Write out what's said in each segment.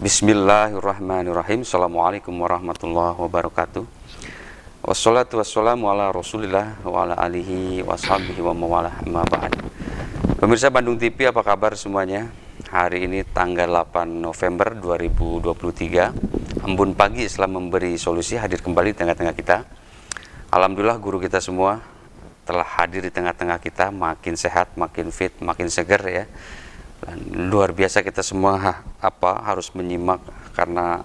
Bismillahirrahmanirrahim. Assalamualaikum warahmatullahi wabarakatuh. Wassalatu wassalamu ala rasulillah wa ala alihi washabihi wa mawalah amma ba'd. Pemirsa Bandung TV, apa kabar semuanya? Hari ini tanggal 8 November 2023. Embun Pagi Islam Memberi Solusi hadir kembali di tengah-tengah kita. Alhamdulillah guru kita semua telah hadir di tengah-tengah kita, makin sehat, makin fit, makin seger ya. Dan luar biasa kita semua harus menyimak karena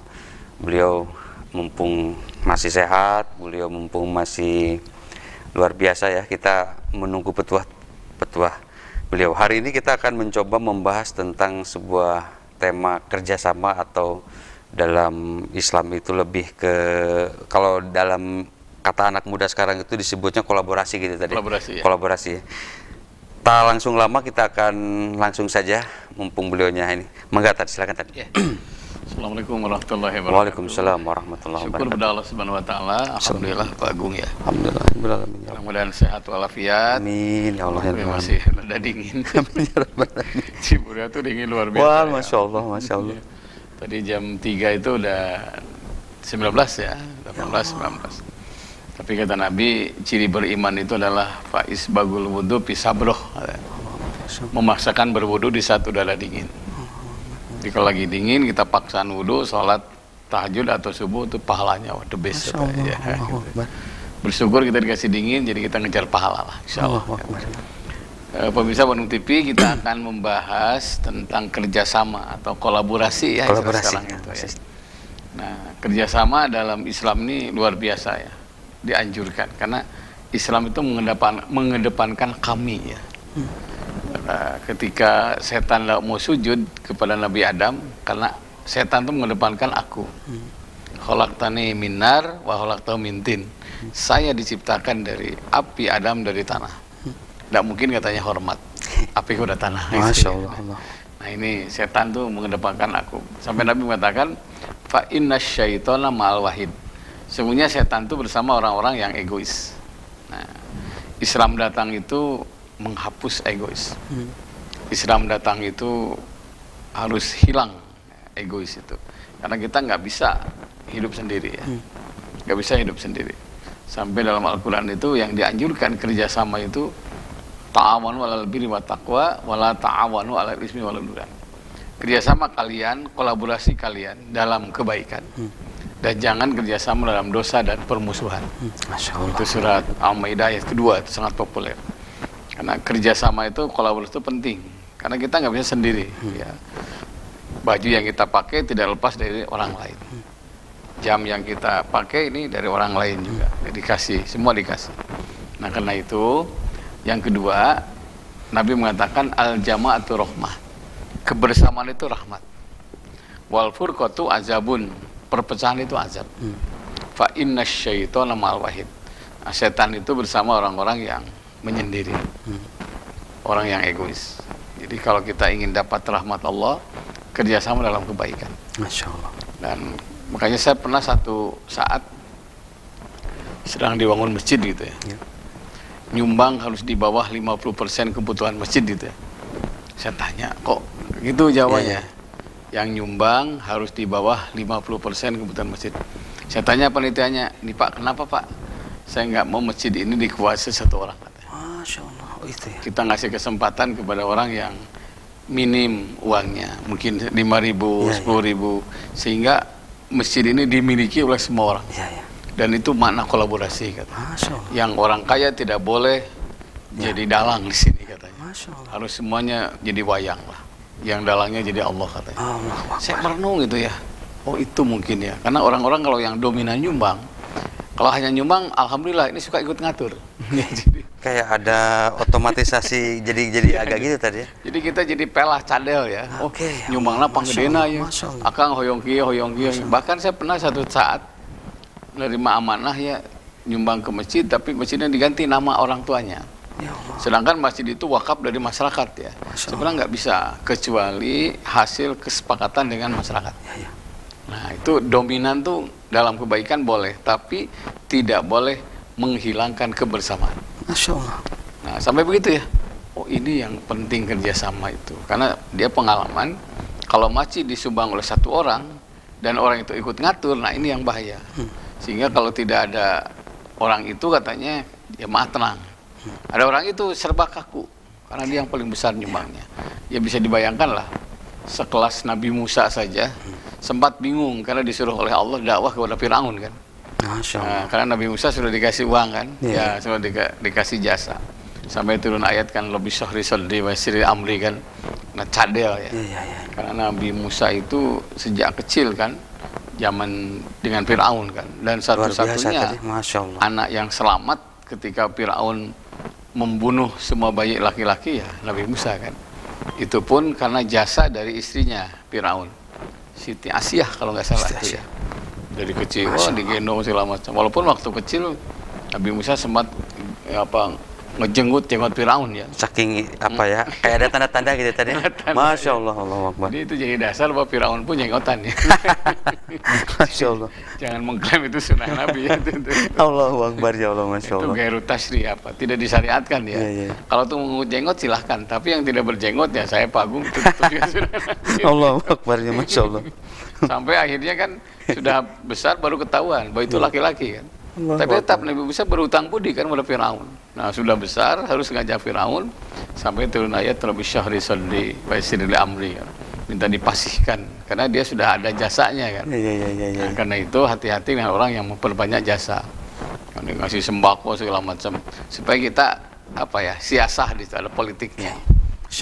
beliau mumpung masih sehat, beliau mumpung masih luar biasa ya. Kita menunggu petuah beliau. Hari ini kita akan mencoba membahas tentang sebuah tema kerjasama, atau dalam Islam itu lebih ke, kalau dalam kata anak muda sekarang itu disebutnya kolaborasi gitu tadi. Kolaborasi ya. Tak langsung lama, kita akan langsung saja mumpung beliaunya ini. Mangga Tad, silakan Tad. Ya. Assalamualaikum warahmatullahi wabarakatuh. Waalaikumsalam warahmatullahi wabarakatuh. Syukur kepada Allah Subhanahu wa taala. Alhamdulillah Pak Agung ya. Alhamdulillah. Mudah-mudahan sehat walafiat. Amin ya Allah. Masih ada dingin. Ciburia tuh dingin luar biasa. Wah, Masya Allah, Masya Allah. Tadi jam 3 itu udah 19 ya, 18, 19. Tapi kata Nabi, ciri beriman itu adalah faiz bagul wudu pisabroh, memaksakan berwudu di saat udara dingin. Jadi kalau lagi dingin kita paksaan wudu, sholat tahajud atau subuh, itu pahalanya the best. Ya, gitu. Bersyukur kita dikasih dingin, jadi kita ngejar pahala lah, insya Allah. Pemirsa Bandung TV, kita akan membahas tentang kerjasama atau kolaborasi ya. Sekarang itu ya. Nah, kerjasama dalam Islam ini luar biasa ya, dianjurkan karena Islam itu mengedepankan kami ya. Ketika setan mau sujud kepada Nabi Adam, karena setan itu mengedepankan aku. Khalaqtani min nar wa khalaqtahu min tin. Saya diciptakan dari api, Adam dari tanah. Tidak mungkin katanya hormat. Api udah tanah. Masya Allah. Nah ini setan tuh mengedepankan aku. Sampai Nabi mengatakan, fa inna syaitona ma'al wahid. Sebenarnya setan itu bersama orang-orang yang egois. Nah, Islam datang itu menghapus egois. Islam datang itu harus hilang egois itu. Karena kita nggak bisa hidup sendiri ya. Nggak bisa hidup sendiri. Sampai dalam Al-Quran itu yang dianjurkan kerjasama itu ta'awanu 'alal birri wat taqwa wa la ta'awanu 'alal ismi wal 'udwan. Kerjasama kalian, kolaborasi kalian dalam kebaikan. Dan jangan kerjasama dalam dosa dan permusuhan. Masya Allah. Itu surat Al-Maidah ayat kedua, itu sangat populer. Karena kerjasama itu, kolaborasi itu penting. Karena kita nggak bisa sendiri. Ya. Baju yang kita pakai tidak lepas dari orang lain. Jam yang kita pakai ini dari orang lain juga. Dikasih, semua dikasih. Nah karena itu, yang kedua, Nabi mengatakan al-jama'atu rahmah. Kebersamaan itu rahmat. Wal furqatu azabun. Perpecahan itu azab. Fa inna syaitona ma'al wahid. Nah, setan itu bersama orang-orang yang menyendiri, orang yang egois. Jadi kalau kita ingin dapat rahmat Allah, kerjasama dalam kebaikan. Masya Allah. Dan makanya saya pernah satu saat sedang dibangun masjid gitu ya. Nyumbang harus di bawah 50% kebutuhan masjid gitu ya. Saya tanya, kok gitu jawabannya? Yang nyumbang harus di bawah 50% kebutuhan masjid. Saya tanya panitianya, "Nih Pak, kenapa Pak? Saya nggak mau masjid ini dikuasai satu orang." Katanya. Masya Allah, itu ya. Kita ngasih kesempatan kepada orang yang minim uangnya, mungkin 5.000, 10.000, sehingga masjid ini dimiliki oleh semua orang. Dan itu makna kolaborasi katanya. Yang orang kaya tidak boleh jadi dalang di sini katanya. Harus semuanya jadi wayang lah. Yang dalangnya jadi Allah katanya. Saya merenung gitu ya. Oh itu mungkin ya. Karena orang-orang kalau yang dominan nyumbang, kalau hanya nyumbang, alhamdulillah ini suka ikut ngatur. Jadi, kayak ada otomatisasi jadi agak gitu tadi ya. Jadi kita jadi pelah cadel ya. Nyumbanglah panggedena ya. Akang hoyong kieu. Bahkan saya pernah satu saat menerima amanah ya, nyumbang ke masjid, tapi masjidnya diganti nama orang tuanya. Sedangkan masjid itu wakaf dari masyarakat ya. Sebenarnya nggak bisa kecuali hasil kesepakatan dengan masyarakat. Nah itu dominan tuh dalam kebaikan boleh, tapi tidak boleh menghilangkan kebersamaan. Masya Allah. Nah sampai begitu ya. Oh ini yang penting kerjasama itu, karena dia pengalaman Kalau masjid disumbang oleh satu orang dan orang itu ikut ngatur, nah ini yang bahaya. Sehingga kalau tidak ada orang itu katanya jamaah tenang. Ada orang itu serba kaku karena dia yang paling besar nyumbangnya. Ya bisa dibayangkan lah, sekelas Nabi Musa saja sempat bingung karena disuruh oleh Allah dakwah kepada Firaun kan. Nah, karena Nabi Musa sudah dikasih uang kan, ya sudah dikasih jasa. Sampai turun ayat kan lebih syahri sadri wa sirri amri kan. Nah cadel ya. Karena Nabi Musa itu sejak kecil kan zaman dengan Firaun kan, dan satu-satunya anak yang selamat ketika Firaun membunuh semua bayi laki-laki ya Nabi Musa kan. Itu pun karena jasa dari istrinya Firaun, Siti Asyah kalau nggak salah itu ya. Dari kecil digendong segala macam. Walaupun waktu kecil Nabi Musa sempat ngejenggut jenggot Firaun ya. Saking ya, kayak ada tanda-tanda gitu tadi. Masya Allah, Allahu Akbar. Jadi itu jadi dasar bahwa Firaun pun jenggotan ya. Masya Allah. Jangan mengklaim itu sunnah Nabi ya. Allahu Akbar ya Allah, Masya Allah. Itu gairu tasri tidak disyariatkan ya. Kalau itu mengut jenggot silahkan, tapi yang tidak berjenggot ya saya pagung itu juga sunnah Nabi. Allahu Akbar ya, Masya Allah. Sampai akhirnya kan sudah besar baru ketahuan bahwa itu laki-laki kan. Tapi tetap Nabi Musa berutang budi kan pada Firaun. Nah sudah besar harus ngajak Firaun sampai turun ayat lebih syahri sadri wa sirri amri kan. Minta dipasihkan karena dia sudah ada jasanya kan. Nah, karena itu hati-hati dengan orang yang memperbanyak jasa. Dia ngasih sembako segala macam supaya kita siasah di dalam politiknya.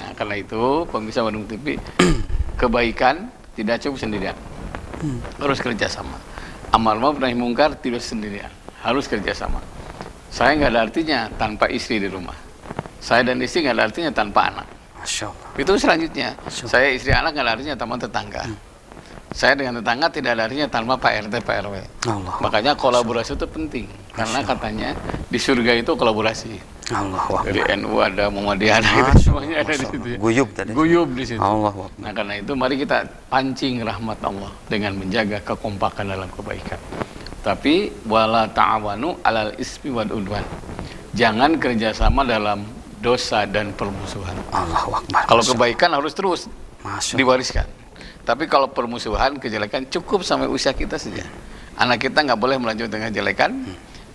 Nah, karena itu pemirsa Bandung TV kebaikan tidak cukup sendirian. Harus kerjasama. Amal ma'ruf nahi mungkar tidak sendirian, harus kerjasama. Saya nggak ada artinya tanpa istri di rumah. Saya dan istri nggak ada artinya tanpa anak. Masya Allah. Itu selanjutnya. Saya istri anak nggak ada artinya tanpa tetangga. Saya dengan tetangga tidak ada artinya tanpa Pak RT, Pak RW. Makanya kolaborasi itu penting. Karena katanya di surga itu kolaborasi. Dari NU ada, Muhammadiyah ada, semuanya ada di situ. Guyub di situ. Nah karena itu mari kita pancing rahmat Allah dengan menjaga kekompakan dalam kebaikan. Tapi wala ta'awanu alal ismi wal udwan. Jangan kerjasama dalam dosa dan permusuhan. Kalau kebaikan harus terus diwariskan. Tapi kalau permusuhan, kejelekan cukup sampai usia kita saja. Anak kita nggak boleh melanjutkan kejelekan,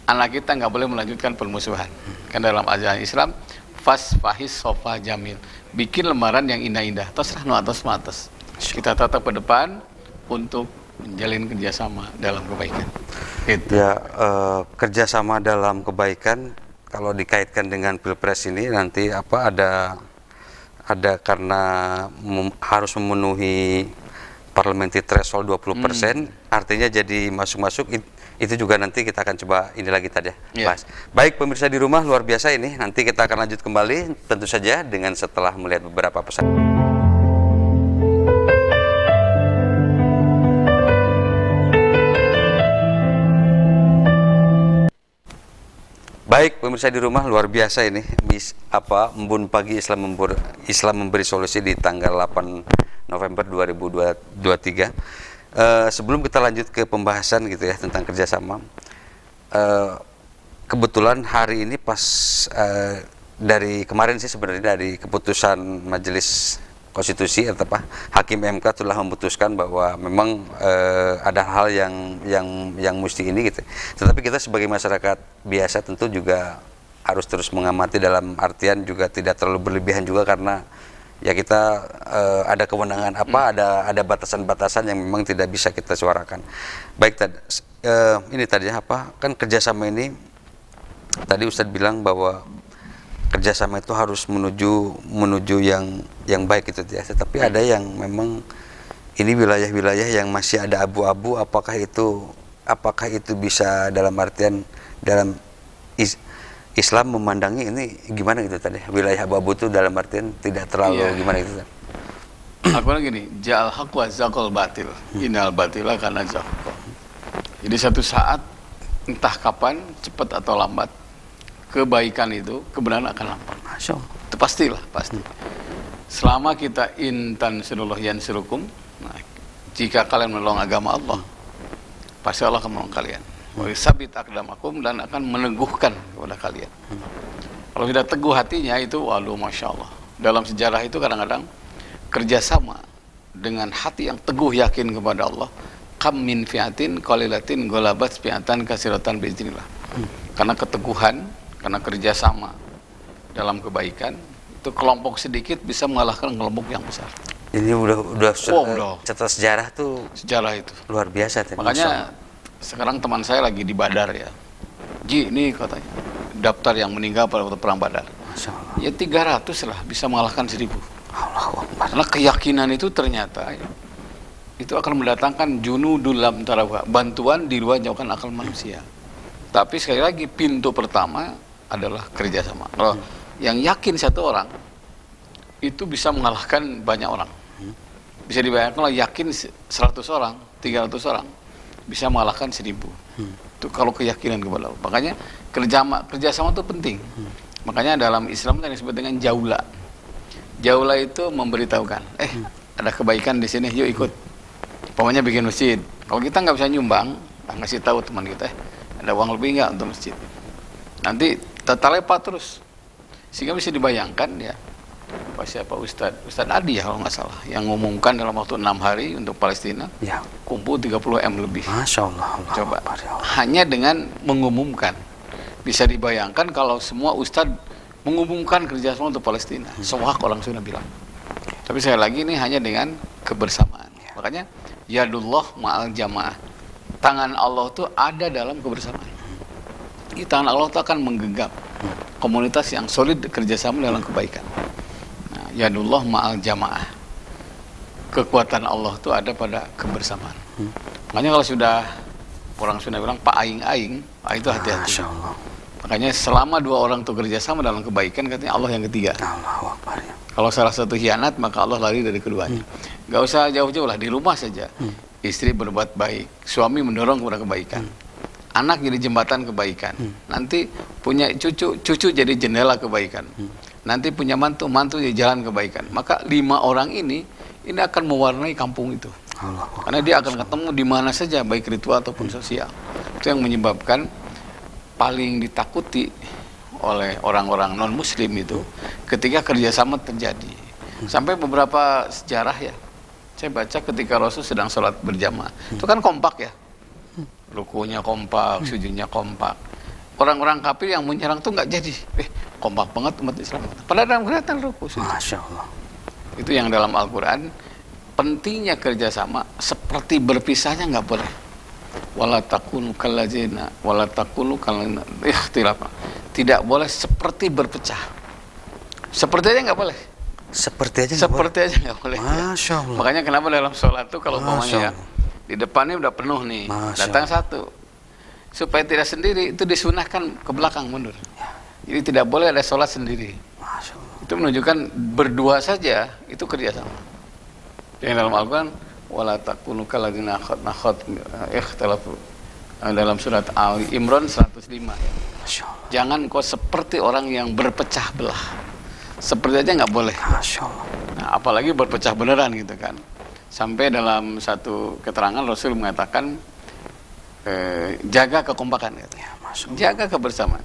anak kita nggak boleh melanjutkan permusuhan. Kan dalam ajaran Islam, fahis sofa jamil, bikin lembaran yang indah-indah. Terserah no atas matas. Kita tatap ke depan untuk menjalin kerjasama dalam kebaikan. Itu. Ya, kerjasama dalam kebaikan kalau dikaitkan dengan pilpres ini nanti ada karena harus memenuhi parliamentary threshold 20%, artinya jadi masuk-masuk itu juga nanti kita akan coba ini lagi tadi bahas. Baik pemirsa di rumah, luar biasa ini. Nanti kita akan lanjut kembali tentu saja dengan setelah melihat beberapa pesan. Baik pemirsa di rumah, luar biasa ini Embun Pagi Islam memberi solusi di tanggal 8 November 2023. Sebelum kita lanjut ke pembahasan gitu ya tentang kerjasama, kebetulan hari ini pas dari kemarin sih sebenarnya dari keputusan Majelis Konstitusi atau Hakim MK telah memutuskan bahwa memang ada hal yang mesti ini gitu. Tetapi kita sebagai masyarakat biasa tentu juga harus terus mengamati, dalam artian juga tidak terlalu berlebihan juga karena ya kita ada kewenangan ada batasan-batasan yang memang tidak bisa kita suarakan. Baik ini tadi kan kerjasama ini tadi Ustadz bilang bahwa kerjasama itu harus menuju yang baik gitu ya. Tetapi ada yang memang ini wilayah-wilayah yang masih ada abu-abu. Apakah itu bisa dalam artian dalam Islam memandangi ini gimana gitu tadi? Wilayah abu-abu itu dalam artian tidak terlalu gimana gitu. Aku bilang gini, ja'al haq wa zaqal batil. Innal batila kana zahuqa. Jadi satu saat entah kapan, cepat atau lambat, kebaikan itu, kebenaran akan nampak. Itu pastilah, pasti. Selama kita intan sinullah yansurukum, jika kalian menolong agama Allah, pasti Allah akan menolong kalian. Sabit aqdamakum, dan akan meneguhkan kepada kalian. Kalau sudah teguh hatinya itu, waduh masya Allah. Dalam sejarah itu kadang-kadang kerjasama dengan hati yang teguh yakin kepada Allah, kam min fi'atin qalilatin ghalabat fi'atan katsiratan biiznillah. Karena keteguhan, karena kerjasama dalam kebaikan, itu kelompok sedikit bisa mengalahkan kelompok yang besar. Ini udah cerita sejarah tuh, sejarah itu luar biasa. Makanya sekarang teman saya lagi di Badar ya, Ji, ini katanya daftar yang meninggal pada waktu perang Badar. Ya 300 lah bisa mengalahkan 1000. Karena keyakinan itu ternyata ya, itu akan mendatangkan junudul lam tarawha, bantuan di luar jauhkan akal manusia. Tapi sekali lagi pintu pertama adalah kerjasama. Kalau yang yakin satu orang itu bisa mengalahkan banyak orang. Bisa dibayangkan kalau yakin 100 orang, 300 orang bisa mengalahkan 1000. Itu kalau keyakinan kepada Allah. Makanya kerjasama itu penting. Makanya dalam Islam yang disebut dengan jaula. Jaula itu memberitahukan, ada kebaikan di sini, yuk ikut. Pokoknya bikin masjid. Kalau kita nggak bisa nyumbang, ngasih tahu teman kita, ada uang lebih nggak untuk masjid. Nanti tertelepat terus, sehingga bisa dibayangkan ya. Siapa Ustadz Adi ya kalau nggak salah, yang ngumumkan dalam waktu 6 hari untuk Palestina, ya, kumpul 30M lebih. Masya Allah. Coba, hanya dengan mengumumkan. Bisa dibayangkan kalau semua Ustadz mengumumkan kerjasama untuk Palestina, sewak orang sudah bilang. Tapi sekali lagi ini hanya dengan kebersamaan. Makanya yadullah ma'al jamaah, tangan Allah itu ada dalam kebersamaan. Di tangan Allah itu akan menggenggam komunitas yang solid kerjasama dalam kebaikan. Nah, yadullah ma'al jamaah, kekuatan Allah itu ada pada kebersamaan. Makanya kalau sudah orang sudah bilang pak aing-aing, itu hati-hati. Makanya selama 2 orang itu kerjasama dalam kebaikan, katanya Allah yang ketiga. Kalau salah satu hianat, maka Allah lari dari keduanya. Gak usah jauh-jauh lah, di rumah saja. Istri berbuat baik, suami mendorong kepada kebaikan, anak jadi jembatan kebaikan, nanti punya cucu jadi jendela kebaikan, nanti punya mantu jadi jalan kebaikan. Maka 5 orang ini akan mewarnai kampung itu. Karena dia akan ketemu di mana saja, baik ritual ataupun sosial. Itu yang menyebabkan paling ditakuti oleh orang-orang non-muslim itu ketika kerjasama terjadi. Sampai beberapa sejarah ya, saya baca ketika Rasul sedang sholat berjamaah, itu kan kompak ya, rukunya kompak, sujudnya kompak. Orang-orang kafir yang menyerang tuh nggak jadi, kompak banget umat Islam. Padahal dalam kelihatan ruku. Masya Allah. Itu yang dalam Al-Quran, pentingnya kerjasama, seperti berpisahnya nggak boleh. Wala takunu kallazina wala takunu kallazina ikhtilaf. Tidak boleh seperti berpecah. Seperti aja nggak boleh. Seperti aja nggak boleh. Masya Allah. Ya. Makanya kenapa dalam sholat tuh kalau umpamanya di depannya udah penuh nih, datang satu, supaya tidak sendiri itu disunahkan ke belakang mundur. Jadi tidak boleh ada sholat sendiri. Masya Allah. Itu menunjukkan berdua saja itu kerjasama. Yang dalam Al-Quran, wala takunu kalladzina ikhtalafu, dalam surat Ali Imran 105 ya. Jangan kau seperti orang yang berpecah belah. Seperti aja nggak boleh. Nah, apalagi berpecah beneran gitu kan. Sampai dalam satu keterangan Rasul mengatakan jaga kekompakan katanya. Jaga kebersamaan.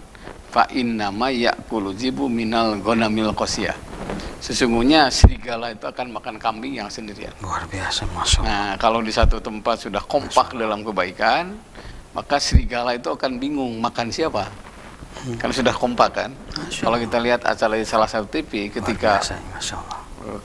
Fa innama ya'kulu zibu minal ghanamil qasiyah. Sesungguhnya serigala itu akan makan kambing yang sendirian. Luar biasa, Masya Allah. Nah, kalau di satu tempat sudah kompak dalam kebaikan, maka serigala itu akan bingung makan siapa. Karena sudah kompak kan. Kalau kita lihat acara di salah satu TV ketika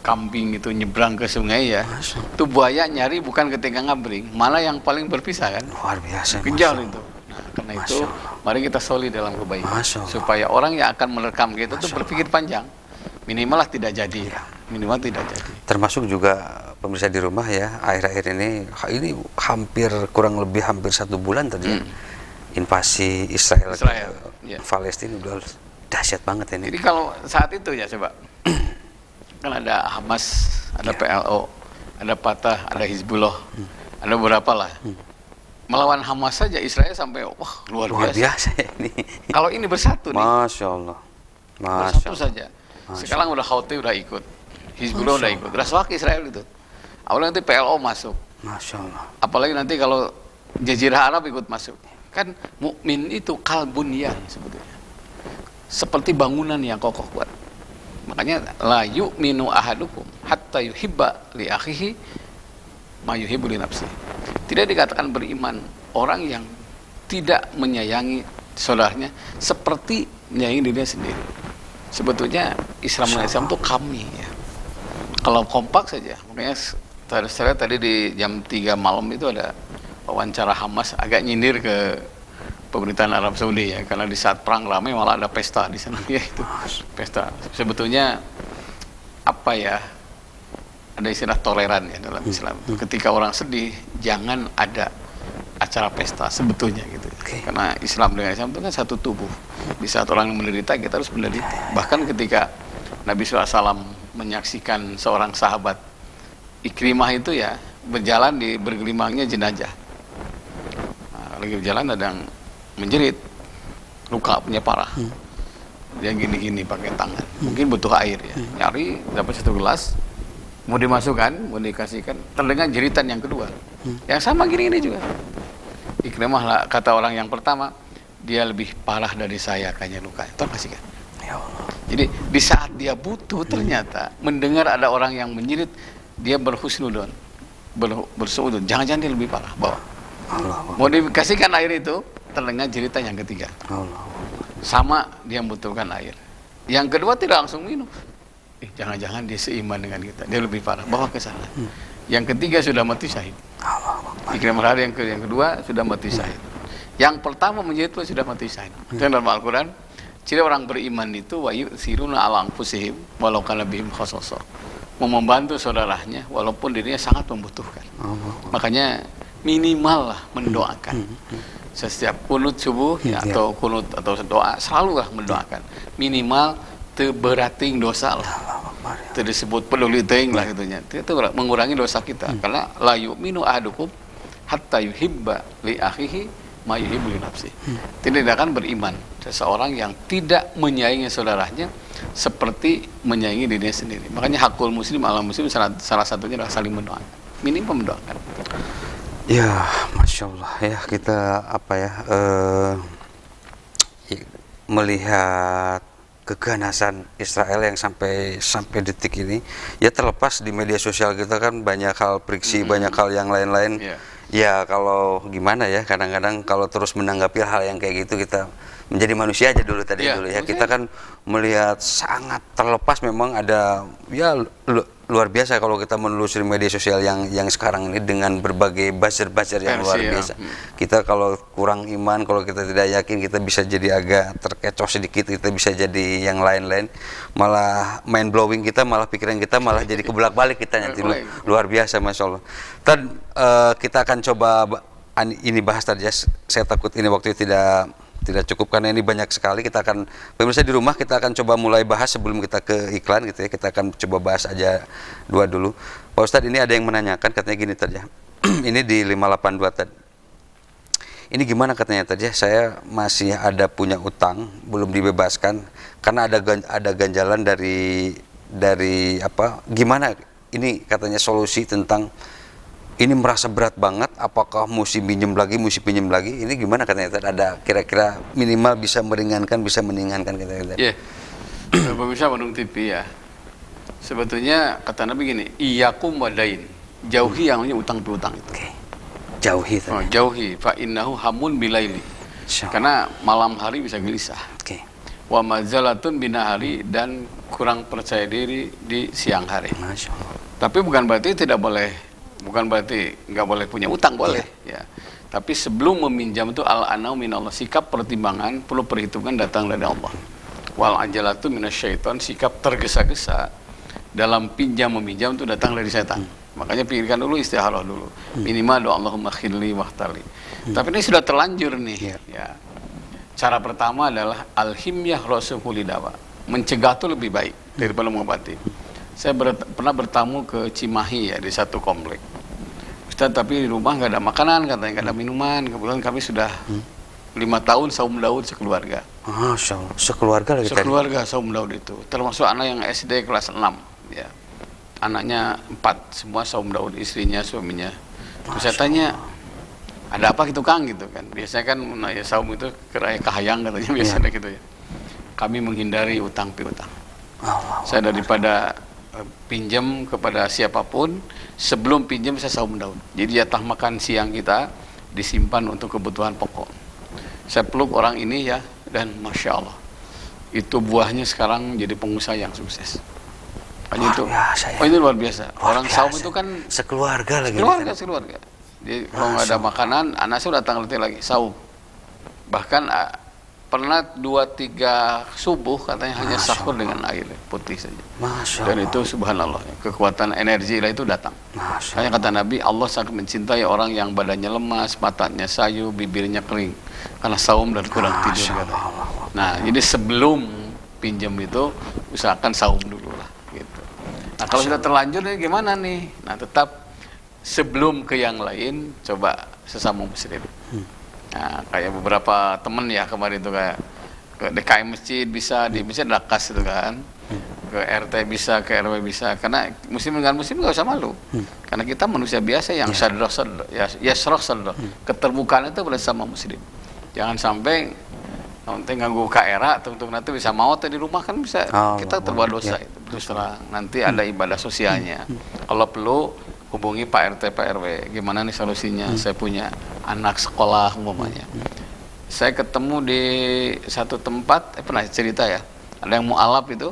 kambing itu nyebrang ke sungai ya, itu buaya nyari bukan ketika ngabring, malah yang paling berpisah kan. Luar biasa. Kejar itu. Nah, karena itu mari kita solid dalam kebaikan supaya orang yang akan merekam kita itu berpikir panjang. Minimal lah tidak jadi, minimal tidak jadi. Termasuk juga pemirsa di rumah ya, akhir-akhir ini kurang lebih hampir 1 bulan tadi ya, invasi Israel ke Palestina udah dahsyat banget ini. Jadi kalau saat itu ya coba, kan ada Hamas, ada PLO, ada Fatah, ada Hizbullah, ada beberapa lah. Melawan Hamas saja Israel sampai wah luar biasa ini. Kalau ini bersatu nih, Masya Allah, bersatu saja. Sekarang udah Houthi udah ikut, Hizbullah udah ikut, Raswak Israel itu. Awalnya nanti PLO masuk. Masya Allah. Apalagi nanti kalau Jazirah Arab ikut masuk. Kan mukmin itu kalbunyan sebetulnya. Seperti bangunan yang kokoh kuat. Makanya la yu'minu ahadukum hatta yuhibba li akhihi ma yuhibbu li nafsihi. Tidak dikatakan beriman orang yang tidak menyayangi saudaranya seperti menyayangi dirinya sendiri. Sebetulnya Islam itu kami ya. Kalau kompak saja, makanya saya tadi di jam 3 malam itu ada wawancara Hamas, agak nyindir ke pemerintahan Arab Saudi ya, karena di saat perang ramai malah ada pesta di sana ya, itu pesta. Sebetulnya apa ya, ada istilah toleran ya dalam Islam. Ketika orang sedih jangan ada acara pesta sebetulnya gitu. Karena Islam dengan Islam itu kan satu tubuh. Di saat orang menderita kita harus menderita. Bahkan ketika Nabi SAW menyaksikan seorang sahabat Ikrimah itu ya berjalan di bergelimangnya jenazah. Nah, lagi berjalan ada yang menjerit, luka punya parah. Dia gini-gini pakai tangan. Mungkin butuh air ya. Nyari dapat 1 gelas, mau dimasukkan, mau dikasihkan, terdengar jeritan yang kedua. Yang sama gini-gini juga. Ikrimah lah, kata orang yang pertama, dia lebih parah dari saya kayaknya luka. Tolong kasihkan. Ya Allah. Jadi di saat dia butuh ternyata mendengar ada orang yang menjerit, dia berhusnudon, bersuudon. Jangan-jangan dia lebih parah. Bawa. Allah. Mau dikasihkan air itu, terdengar jeritan yang ketiga. Allah. Sama dia membutuhkan air. Yang kedua tidak langsung minum. Jangan-jangan dia seiman dengan kita. Dia lebih parah. Bawa ke sana. Yang ketiga sudah mati syahid. Ikrimah yang kedua sudah mati syahid. Yang pertama menjadi itu sudah mati syahid. Dan dalam Al-Quran, ciri orang beriman itu wa yu'thiruna ala anfusihim walau kana bihim khasasah. Mau membantu saudaranya walaupun dirinya sangat membutuhkan. Makanya minimal lah mendoakan. Setiap kunut subuh ya, atau kunut atau doa selalu lah mendoakan. Minimal teberating dosa lah. Itu disebut peduli teuing lah gitunya. Itu mengurangi dosa kita. Karena la yu'minu ahadukum hatta yuhibba li akhihi ma yuhibbu li nafsihi. Tidak akan beriman seseorang yang tidak menyayangi saudaranya seperti menyayangi dirinya sendiri. Makanya hakul muslim ala muslim salah satunya adalah saling mendoakan. Minimal mendoakan. Ya, Masya Allah ya, kita apa ya, melihat keganasan Israel yang sampai detik ini ya, terlepas di media sosial kita kan banyak hal friksi, banyak hal yang lain-lain. Ya kalau gimana ya, kadang-kadang kalau terus menanggapi hal yang kayak gitu, kita menjadi manusia aja dulu tadi dulu ya. Kita kan melihat sangat terlepas, memang ada ya luar biasa kalau kita menelusuri media sosial yang sekarang ini dengan berbagai buzzer-buzzer yang luar biasa. Kita kalau kurang iman, kalau kita tidak yakin, kita bisa jadi agak terkecoh sedikit, kita bisa jadi yang lain-lain, malah mind blowing kita, malah pikiran kita malah jadi kebelak-balik kita nanti. Luar biasa, Masya Allah. Dan kita akan coba ini bahas tadi ya, saya takut ini waktu tidak cukup karena ini banyak sekali. Kita akan, pemirsa di rumah, kita akan coba mulai bahas sebelum kita ke iklan gitu ya. Kita akan coba bahas aja dua dulu. Pak Ustadz, ini ada yang menanyakan, katanya gini tadi ya. Ini di 582 tadi. Ini gimana katanya tadi ya, saya masih ada punya utang belum dibebaskan karena ada ganjalan dari apa? Gimana ini katanya solusi tentang ini, merasa berat banget, apakah mesti pinjam lagi, ini gimana katanya? Ada kira-kira minimal bisa meringankan, bisa meninggalkan katanya. Iya, pemirsa Bandung TV ya. Sebetulnya kata Nabi gini, iyakum wadain, jauhi yang namanya utang piutang itu. Jauhi. Jauhi, fa innahu hamun bilaili. Karena malam hari bisa gelisah. Wa mazalatun binahari, dan kurang percaya diri di siang hari. Masya Allah. Tapi bukan berarti nggak boleh punya utang, boleh ya. Tapi sebelum meminjam itu al-anau minallah, sikap pertimbangan perlu perhitungan datang dari Allah. Wal ajalatu minasyaiton, sikap tergesa-gesa dalam pinjam meminjam itu datang dari setan. Makanya pikirkan dulu, istikharah dulu. Minimal doa Allahumma khirli wahtali. Tapi ini sudah terlanjur nih ya. Cara pertama adalah al-himyah rasulul dawa. Mencegah itu lebih baik daripada mengobati. Saya pernah bertamu ke Cimahi ya, di satu komplek. Ustaz, tapi di rumah nggak ada makanan, katanya nggak ada minuman. Kebetulan kami sudah 5 tahun saum daud sekeluarga. Masya Allah, sekeluarga lagi tadi? Sekeluarga saum daud itu, termasuk anak yang SD kelas 6 ya. Anaknya 4, semua saum daud, istrinya, suaminya. Terus saya tanya, ada apa gitu Kang gitu kan? Biasanya kan saum itu keraya kahayang katanya biasanya gitu ya. Kami menghindari utang piutang. Saya daripada pinjam kepada siapapun, sebelum pinjam saya saum daun. Jadi jatah makan siang kita disimpan untuk kebutuhan pokok. Saya peluk orang ini ya, dan Masya Allah, itu buahnya sekarang jadi pengusaha yang sukses. Hanya itu, oh ini luar biasa. Orang saum itu kan sekeluarga lagi. Sekeluarga. Jadi kalau nggak ada makanan, anak saya datang lagi saum. Bahkan pernah 2-3 subuh katanya hanya sahur dengan air putih saja. Dan itu subhanallah, kekuatan energi itu datang. Hanya kata Nabi, Allah sangat mencintai orang yang badannya lemas, matanya sayu, bibirnya kering karena saum dan kurang tidur. Nah, jadi sebelum pinjam itu usahakan saum dulu lah gitu. Nah, kalau sudah terlanjur ini gimana nih? Nah, tetap sebelum ke yang lain coba sesama muslim. Nah, kayak beberapa temen ya kemarin itu kayak ke DKM masjid bisa, di masjid ada kas itu kan, ke RT bisa, ke RW bisa, karena muslim dengan muslim nggak usah malu, karena kita manusia biasa yang sadar, keterbukaan itu bersama muslim. Jangan sampai nanti ganggu KRA, untuk nanti bisa mau di rumah kan bisa, kita terbuat dosa itu. Terus terang nanti ada ibadah sosialnya. Kalau perlu hubungi Pak RT, Pak RW, gimana nih solusinya? Saya punya anak sekolah umpamanya. Saya ketemu di satu tempat, pernah cerita ya, ada yang mualaf itu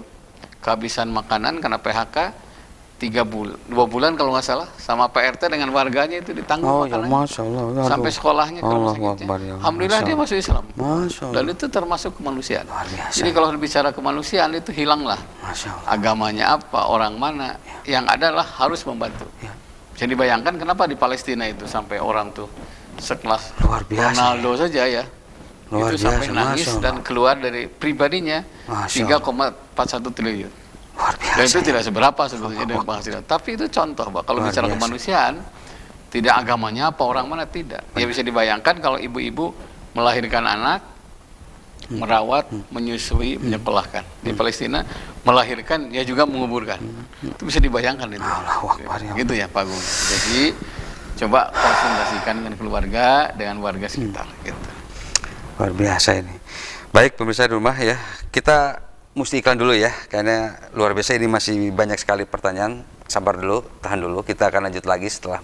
kehabisan makanan karena PHK 2 bulan kalau nggak salah, sama Pak RT dengan warganya itu ditanggung ya, Masya Allah, sampai sekolahnya ke rumah sakitnya. Ya, Alhamdulillah dia masuk Islam. Masya Allah. Dan itu termasuk kemanusiaan. Jadi kalau bicara kemanusiaan itu hilanglah agamanya apa, orang mana, yang adalah harus membantu. Bisa dibayangkan kenapa di Palestina itu sampai orang tuh sekelas Ronaldo saja ya, itu sampai nangis dan keluar dari pribadinya 3,41 triliun. Dan itu tidak seberapa sebetulnya dengan penghasilan. Tapi itu contoh, Pak. Kalau bicara kemanusiaan, tidak agamanya apa, orang mana, tidak. Ya bisa dibayangkan kalau ibu-ibu melahirkan anak, merawat, menyusui, menyekolahkan. Di Palestina melahirkan, ya juga menguburkan. Itu bisa dibayangkan itu. Gitu ya Pak Gung. Jadi coba konsultasikan dengan keluarga, dengan warga sekitar. Gitu. Luar biasa ini. Baik pemirsa di rumah ya, kita mesti iklan dulu ya, karena luar biasa ini masih banyak sekali pertanyaan. Sabar dulu, tahan dulu, kita akan lanjut lagi setelah.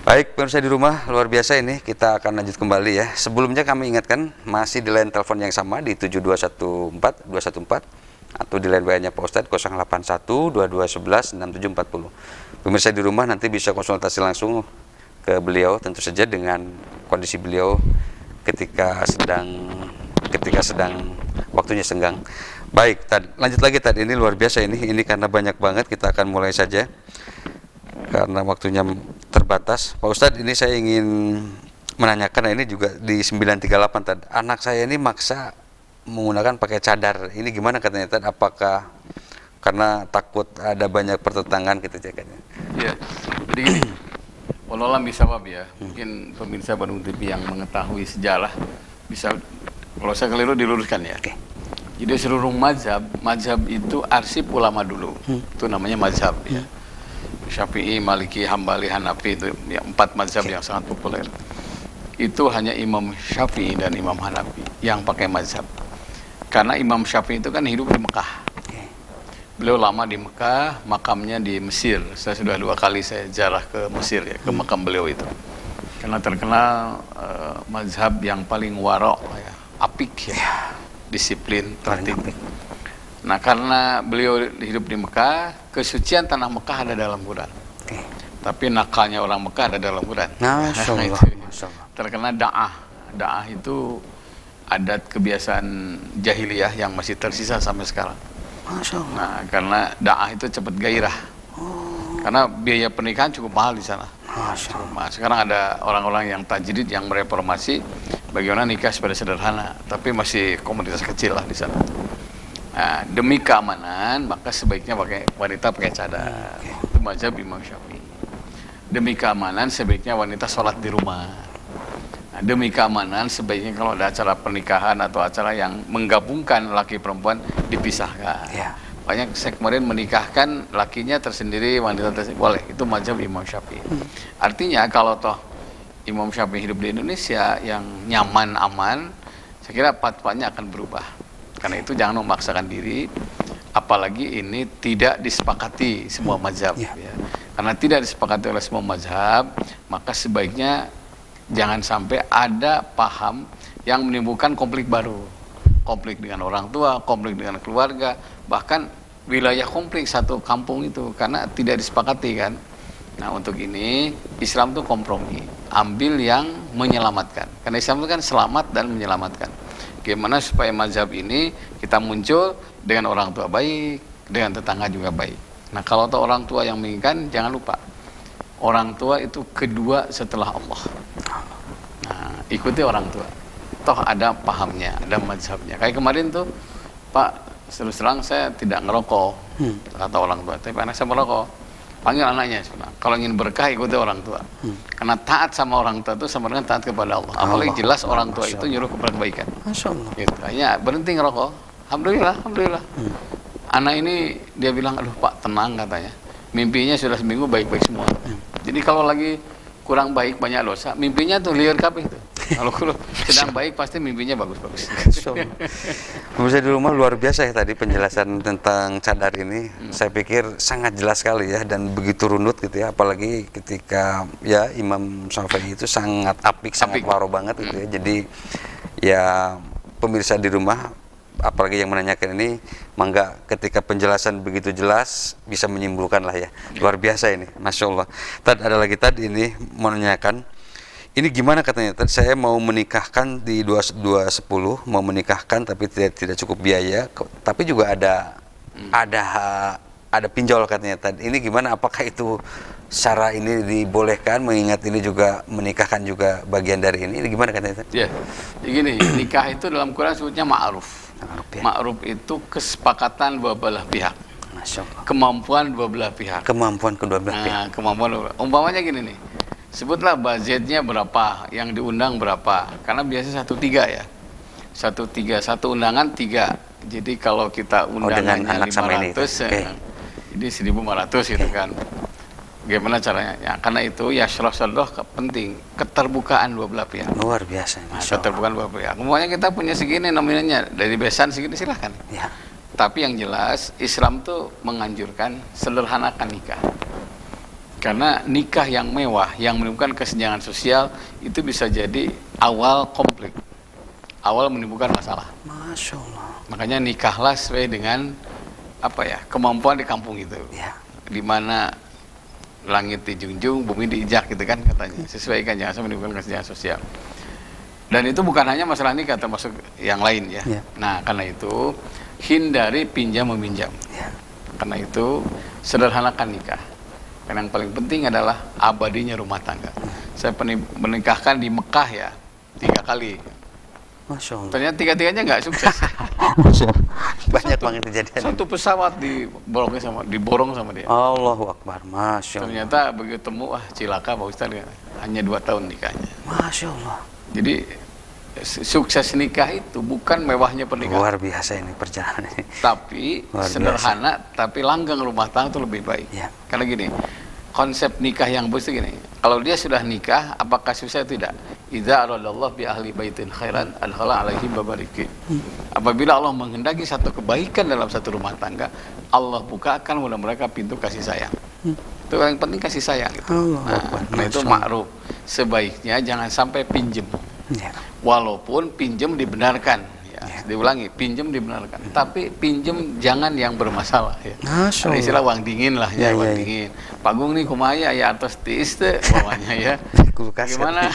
Baik pemirsa di rumah, luar biasa ini, kita akan lanjut kembali ya. Sebelumnya kami ingatkan, masih di line telepon yang sama di 7214214 atau di line WA-nya Pak Ustadz 08122116740. Pemirsa di rumah nanti bisa konsultasi langsung ke beliau, tentu saja dengan kondisi beliau ketika sedang waktunya senggang. Baik, lanjut lagi tadi, ini luar biasa ini karena banyak banget, kita akan mulai saja karena waktunya terbatas. Pak Ustadz, ini saya ingin menanyakan, ini juga di 938 tadi, anak saya ini maksa menggunakan pakai cadar, ini gimana katanya tadi, apakah karena takut ada banyak pertentangan gitu katanya? Iya, jadi gini, walau bisa Pak ya, mungkin pemirsa Bandung TV yang mengetahui sejarah bisa, kalau saya keliru diluruskan ya. Jadi seluruh mazhab itu arsip ulama dulu, itu namanya mazhab ya. Syafi'i, Maliki, Hambali, Hanafi, itu ya, 4 mazhab yang sangat populer. Itu hanya Imam Syafi'i dan Imam Hanafi yang pakai mazhab. Karena Imam Syafi'i itu kan hidup di Mekah. Beliau lama di Mekah, makamnya di Mesir. Saya sudah 2 kali saya ziarah ke Mesir ya, ke makam beliau itu. Karena terkenal mazhab yang paling warok ya, apik ya, disiplin, tertib. Nah, karena beliau hidup di Mekah, kesucian tanah Mekah ada dalam Quran. Tapi nakalnya orang Mekah ada dalam Quran. Terkena da'ah itu adat kebiasaan jahiliyah yang masih tersisa sampai sekarang. Nah, karena da'ah itu cepat gairah. Karena biaya pernikahan cukup mahal di sana. Sekarang ada orang-orang yang tajrid, yang mereformasi bagaimana nikah supaya sederhana, tapi masih komunitas kecil lah di sana. Nah, demi keamanan maka sebaiknya wanita pakai cadar. Itu mazhab Imam Syafi'i. Demi keamanan sebaiknya wanita sholat di rumah. Nah, demi keamanan sebaiknya kalau ada acara pernikahan atau acara yang menggabungkan laki perempuan dipisahkan. Banyak saya kemarin menikahkan lakinya tersendiri, wanita tersendiri, boleh. Itu mazhab Imam Syafi'i. Artinya kalau toh Imam Syafi'i hidup di Indonesia yang nyaman, aman, saya kira fatwanya akan berubah. Karena itu jangan memaksakan diri, apalagi ini tidak disepakati semua mazhab. Ya. Karena tidak disepakati oleh semua mazhab, maka sebaiknya jangan sampai ada paham yang menimbulkan konflik baru. Konflik dengan orang tua, konflik dengan keluarga, bahkan wilayah konflik satu kampung itu karena tidak disepakati kan. Nah untuk ini Islam itu kompromi, ambil yang menyelamatkan. Karena Islam itu kan selamat dan menyelamatkan. Gimana supaya mazhab ini kita muncul dengan orang tua baik, dengan tetangga juga baik. Nah kalau orang tua yang menginginkan, jangan lupa orang tua itu kedua setelah Allah. Nah ikuti orang tua. Toh ada pahamnya, ada mazhabnya. Kayak kemarin tuh, Pak, terus terang saya tidak ngerokok, kata orang tua. Tapi anak saya merokok. Panggil anaknya. Kalau ingin berkah, ikuti orang tua. Karena taat sama orang tua itu sama dengan taat kepada Allah. Apalagi jelas orang tua itu nyuruh kepada kebaikan. Masya Allah. Gitu. Hanya berhenti ngerokok. Alhamdulillah, alhamdulillah. Anak ini dia bilang, aduh Pak, tenang katanya. Mimpinya sudah seminggu baik-baik semua. Jadi kalau lagi kurang baik, banyak dosa, mimpinya tuh liar kabeh itu. Kalau sedang baik pasti mimpinya bagus-bagus. Pemirsa di rumah luar biasa ya tadi penjelasan tentang cadar ini. Saya pikir sangat jelas sekali ya dan begitu runut gitu ya. Apalagi ketika ya Imam Syafi'i itu sangat apik, sangat waro banget gitu ya. Jadi ya pemirsa di rumah apalagi yang menanyakan ini, mangga ketika penjelasan begitu jelas bisa menyimpulkan lah ya. Luar biasa ini, Masya Allah. Tadi ada lagi tadi ini menanyakan, ini gimana katanya? Tadi saya mau menikahkan di 2210, mau menikahkan tapi tidak cukup biaya, tapi juga ada pinjol katanya tadi. Ini gimana? Apakah itu cara ini dibolehkan? Mengingat ini juga menikahkan juga bagian dari ini. Ini gimana katanya tadi? Ya, gini, nikah itu dalam Quran sebutnya ma'ruf. Ma'ruf itu kesepakatan dua belah pihak. Masya Allah. Kemampuan dua belah pihak. Kemampuan kedua belah pihak. Nah, kemampuan. Umpamanya gini nih. Sebutlah budgetnya berapa, yang diundang berapa. Karena biasanya 1-3 ya. 1-3, satu undangan 3. Jadi kalau kita undangannya 500, jadi 1.500 gitu kan. Gimana caranya? Ya, karena itu ya Rasulullah penting keterbukaan dua belah pihak. Luar biasa. Nah, keterbukaan dua belah pihak. Semuanya kita punya segini nominalnya dari besan segini silahkan. Ya. Tapi yang jelas Islam tuh menganjurkan sederhanakan nikah. Karena nikah yang mewah yang menimbulkan kesenjangan sosial itu bisa jadi awal konflik, awal menimbulkan masalah. Masya Allah. Makanya nikahlah sesuai dengan apa ya kemampuan di kampung itu. Ya. Di mana langit dijunjung, bumi diijak gitu kan katanya. Sesuaikan jangan sampai menimbulkan kesenjangan sosial. Dan itu bukan hanya masalah nikah, termasuk yang lain ya. Nah karena itu hindari pinjam meminjam. Karena itu sederhanakan nikah. Karena yang paling penting adalah abadinya rumah tangga. Saya menikahkan di Mekah ya 3 kali. Masya Allah. Ternyata 3-3-nya nggak sukses. Masya Allah. Banyak banget kejadian. Satu pesawat diborong sama dia. Allahu Akbar. Masya Allah. Ternyata begitu temu, cilaka Pak Ustadz, hanya 2 tahun nikahnya. Masya Allah. Jadi sukses nikah itu bukan mewahnya pernikahan. Luar biasa ini perjalanan ini. Tapi sederhana, tapi langgeng rumah tangga itu lebih baik. Ya. Karena gini, konsep nikah yang bagus gini. Kalau dia sudah nikah, apakah susah tidak? Idza aradallahu bi ahli baitin khairan adkhala alaihim babarikin. Apabila Allah menghendaki satu kebaikan dalam satu rumah tangga, Allah bukakan kepada mereka pintu kasih sayang. Itu yang penting kasih sayang gitu. Nah itu ma'ruf. Sebaiknya jangan sampai pinjem. Ya. Walaupun pinjem dibenarkan, ya. Diulangi, pinjem dibenarkan. Tapi pinjem jangan yang bermasalah. Ya. Istilah uang dingin lah, ya, uang dingin. Pagung nih kumaya ya atas tiis teh, bawahnya ya. Gimana?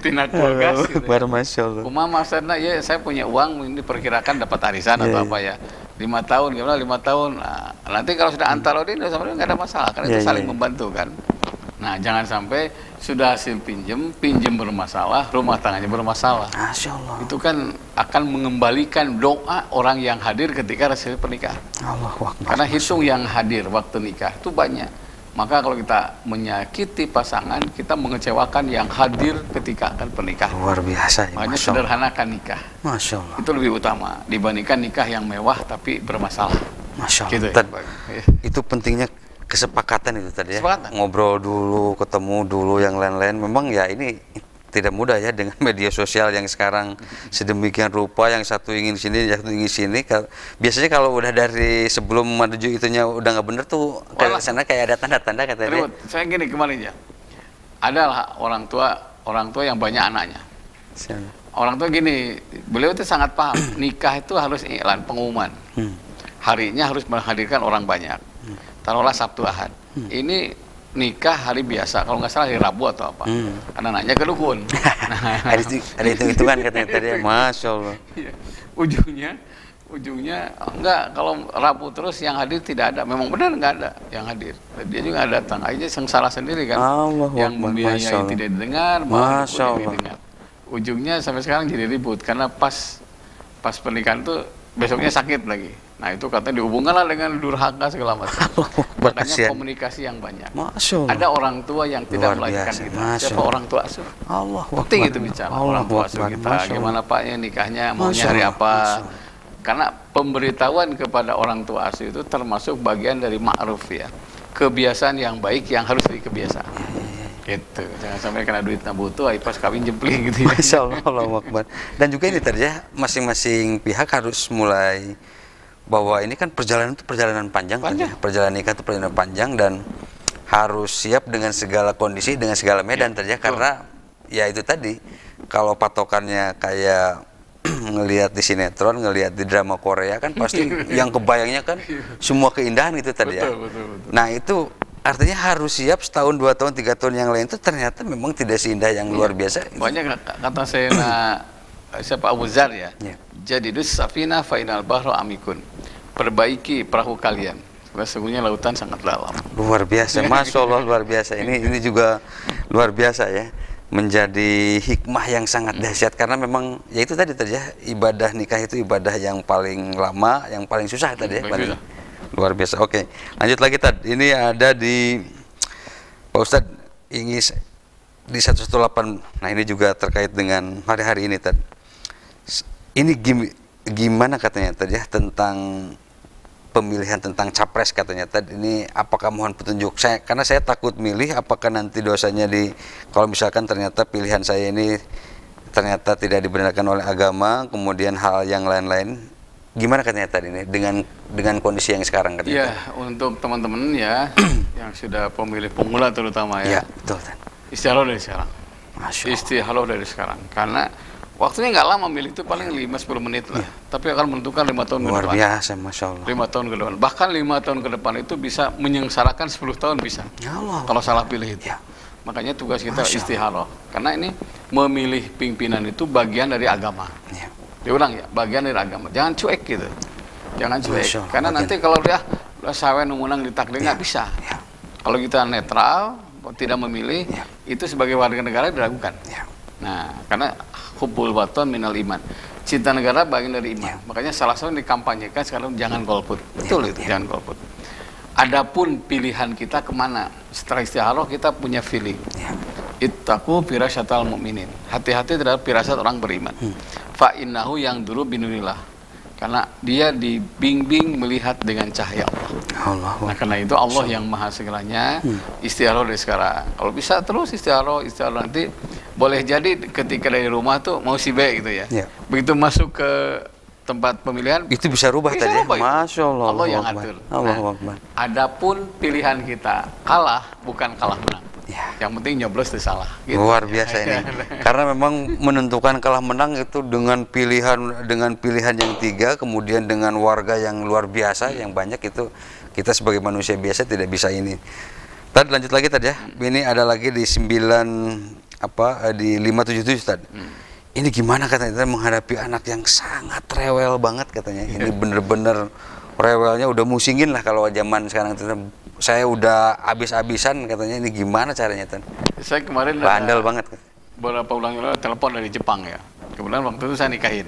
Tina kulkas. Gitu, ya. Masya Allah. Kumaha maksudnya ya saya punya uang ini diperkirakan dapat arisan atau apa ya. 5 tahun, gimana 5 tahun. Nah, nanti kalau sudah antarodin sama dia nggak ada masalah karena itu saling membantu kan. Nah, jangan sampai sudah hasil pinjem bermasalah, rumah tangganya bermasalah. Masya Allah. Itu kan akan mengembalikan doa orang yang hadir ketika hasil pernikahan. Karena hitung yang hadir waktu nikah itu banyak. Maka kalau kita menyakiti pasangan, kita mengecewakan yang hadir ketika akan pernikahan. Luar biasa ya, Makanya Masya Allah. sederhanakan nikah. Masya Allah. Itu lebih utama dibandingkan nikah yang mewah tapi bermasalah. Masya Allah. Gitu Tad, ya. itu pentingnya kesepakatan itu tadi ya. Kesepakatan. Ngobrol dulu, ketemu dulu, yang lain-lain. Memang ya ini tidak mudah ya dengan media sosial yang sekarang sedemikian rupa, yang satu ingin sini, yang satu ingin sini. Biasanya kalau udah dari sebelum menuju itunya udah nggak bener tuh, ke sana kayak ada tanda-tanda katanya. Saya gini kemarin ya, adalah orang tua yang banyak anaknya. Orang tua gini, beliau itu sangat paham, nikah itu harus iklan pengumuman. Harinya harus menghadirkan orang banyak. Taruhlah Sabtu Ahad. Ini nikah hari biasa, kalau nggak salah hari Rabu atau apa. Anak-anaknya ke dukun. Ada hitung-hitungan katanya tadi ya. Masya Allah. Iya. Ujungnya enggak, kalau Rabu terus yang hadir tidak ada. Memang benar nggak ada yang hadir. Dia juga nggak datang. Akhirnya sengsara sendiri kan. Yang membiayai tidak didengar, malah didengar. Ujungnya sampai sekarang jadi ribut karena pas pernikahan tuh besoknya sakit lagi. Nah itu katanya dihubungkanlah dengan durhaka segala macam. Makanya komunikasi yang banyak. Ada orang tua yang tidak melahirkan kita. Siapa orang tua asuh? Allah, penting itu bicara. Orang tua asuh kita. Gimana Paknya nikahnya, maunya hari apa? Karena pemberitahuan kepada orang tua asuh itu termasuk bagian dari ma'ruf ya. Kebiasaan yang baik yang harus dikebiasaan. Gitu. Jangan sampai kena duit butuh, pas kawin jempling gitu ya. Masya Allah, Allahu Akbar. Dan juga ini tadi ya, masing-masing pihak harus mulai bahwa ini kan perjalanan itu perjalanan panjang. Perjalanan nikah itu perjalanan panjang dan harus siap dengan segala kondisi, dengan segala medan tadi ya. Karena ya itu tadi, kalau patokannya kayak ngelihat di sinetron, ngelihat di drama Korea kan pasti yang kebayangnya kan semua keindahan itu tadi ya. Betul. Nah itu artinya harus siap setahun, 2 tahun, 3 tahun yang lain itu ternyata memang tidak seindah yang luar biasa. Banyak kata saya siapa Abu Zar ya. Jadidus safina fainal bahru amikun. Perbaiki perahu kalian. Sesungguhnya lautan sangat dalam. Luar biasa, Masya Allah, luar biasa. Ini juga luar biasa ya. Menjadi hikmah yang sangat dahsyat karena memang ya itu tadi ya, ibadah nikah itu ibadah yang paling lama, yang paling susah tadi ya. Luar biasa. Oke, lanjut lagi tadi. Ini ada di Pak Ustadz ini di 118. Nah ini juga terkait dengan hari-hari ini tadi. Ini gimana katanya tadi ya tentang pemilihan, tentang capres katanya tadi. Ini apakah mohon petunjuk saya karena saya takut milih, apakah nanti dosanya kalau misalkan ternyata pilihan saya ini ternyata tidak dibenarkan oleh agama, kemudian hal yang lain-lain. Gimana katanya tadi ini dengan kondisi yang sekarang katanya? Ya, untuk teman-teman ya yang sudah pemilih pemula terutama ya. Ya, betul. Istiharoh dari sekarang. Istiharoh dari sekarang. Karena waktunya nggak lama, milih itu paling 5-10 menit lah. Tapi akan menentukan 5 tahun ke depan. Luar biasa, Masya Allah. 5 tahun ke depan. Bahkan 5 tahun ke depan itu bisa menyengsarakan 10 tahun bisa. Ya Allah. Kalau salah pilih itu. Ya. Makanya tugas kita istiharoh. Karena ini memilih pimpinan itu bagian dari agama. Ya. Diulang ya, bagian dari agama. Jangan cuek gitu. Jangan cuek. Masya Allah. Karena nanti kalau dia sawen menang di takdir nggak bisa. Ya. Kalau kita netral, tidak memilih, itu sebagai warga negara diragukan. Ya. Nah, karena hubbul waton minal iman. Cinta negara bagian dari iman. Makanya salah satu yang dikampanyekan sekarang jangan golput. Betul itu, jangan golput. Adapun pilihan kita kemana? Setelah istiharoh kita punya feeling. Ittaqu firasyatal mu'minin. Hati-hati terhadap firasat orang beriman. Fa innahu yang dulu binunillah. Karena dia dibimbing melihat dengan cahaya Allah. Nah karena itu Allah yang maha segalanya. Istiharoh dari sekarang. Kalau bisa terus istiharoh nanti boleh jadi ketika dari rumah tuh mau si B gitu ya. Begitu masuk ke tempat pemilihan itu bisa rubah tadi ya. Masya Allah. Allah yang atur. Adapun pilihan kita kalah bukan kalah menang. Yang penting nyoblos itu salah. Gitu. Luar biasa ini. Karena memang menentukan kalah menang itu dengan pilihan yang 3, kemudian dengan warga yang luar biasa yang banyak itu kita sebagai manusia biasa tidak bisa ini. Tadi lanjut lagi tadi ya. Ini ada lagi di 577 tadi. Ini gimana katanya menghadapi anak yang sangat rewel banget katanya. Ini bener-bener rewelnya udah musingin lah kalau zaman sekarang. Saya udah habis-habisan katanya. Ini gimana caranya Tan? Saya kemarin bandel banget. Beberapa bulan lalu telepon dari Jepang ya. Kemudian waktu itu saya nikahin.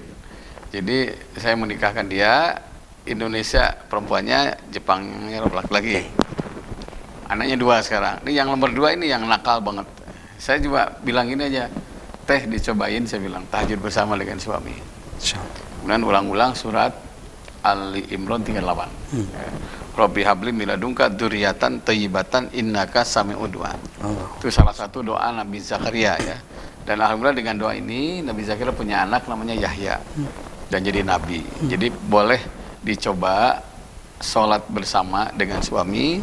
Jadi saya menikahkan dia, Indonesia perempuannya, Jepangnya laki-laki. Anaknya 2 sekarang. Ini yang nomor 2 ini yang nakal banget. Saya juga bilang ini aja, teh dicobain, saya bilang tahajud bersama dengan suami. Kemudian ulang-ulang surat Ali Imran 38. Robbi habli miladungka dzurriatan thayyibatan innaka sami'ud du'a. Itu salah satu doa Nabi Zakaria ya. Dan alhamdulillah dengan doa ini Nabi Zakaria punya anak namanya Yahya dan jadi nabi. Jadi boleh dicoba sholat bersama dengan suami,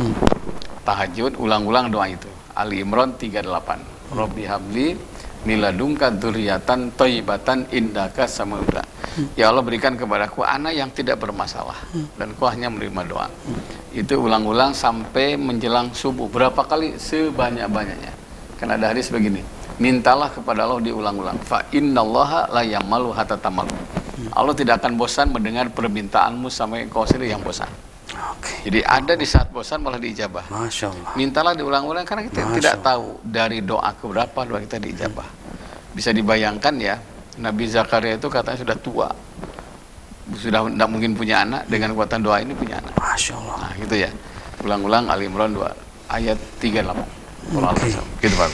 tahajud, ulang-ulang doa itu. Ali Imran 38. Robbi habli miladungka dzurriatan thayyibatan innaka sami'ud du'a. Ya Allah, berikan kepadaku anak yang tidak bermasalah dan Kau hanya menerima doa. Itu ulang-ulang sampai menjelang subuh. Berapa kali? Sebanyak-banyaknya. Karena ada hadis begini, mintalah kepada Allah diulang-ulang. Fa innallaha la yamalu hatta tamalu. Allah tidak akan bosan mendengar permintaanmu sampai kau sendiri yang bosan. Jadi ada di saat bosan malah diijabah. Masya Allah. Mintalah diulang-ulang karena kita tidak tahu dari doa ke berapa doa kita diijabah. Bisa dibayangkan ya, Nabi Zakaria itu katanya sudah tua, sudah tidak mungkin punya anak, dengan kekuatan doa ini punya anak. Masya Allah. Nah gitu ya, ulang-ulang Ali Imran 2 ayat 38. Gitu Pak.